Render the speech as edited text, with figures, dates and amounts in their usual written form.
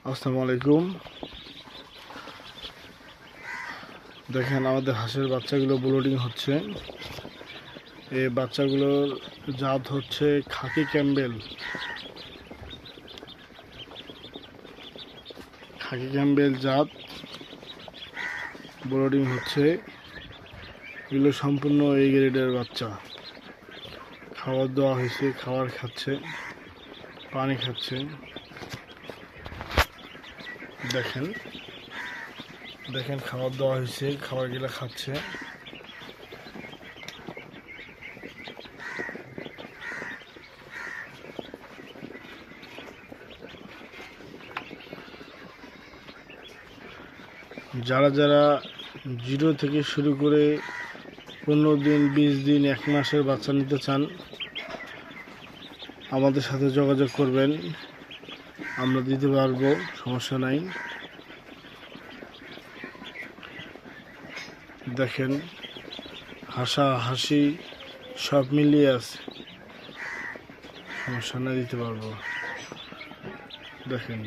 আসসালামু আলাইকুম। দেখেন আমাদের হাঁসের বাচ্চাগুলো ব্রুডিং হচ্ছে। এই বাচ্চাগুলোর জাত হচ্ছে খাকি ক্যাম্বেল। খাকি ক্যাম্বেল জাত ব্রুডিং হচ্ছে। এগুলো সম্পূর্ণ এই গ্রেডের বাচ্চা। খাবার দেওয়া হয়েছে, খাবার খাচ্ছে, পানি খাচ্ছে। দেখেন দেখেন খাবার দেওয়া হয়েছে, খাবারগুলো খাচ্ছে। যারা 0 থেকে শুরু করে 15 দিন, 20 দিন, 1 মাসের বাচ্চা নিতে চান, আমাদের সাথে যোগাযোগ করবেন, আমরা দিতে পারবো, সমস্যা নাই। দেখেন হাসি সব মিলিয়ে আছে, সমস্যা নাই, দিতে পারবো। দেখেন।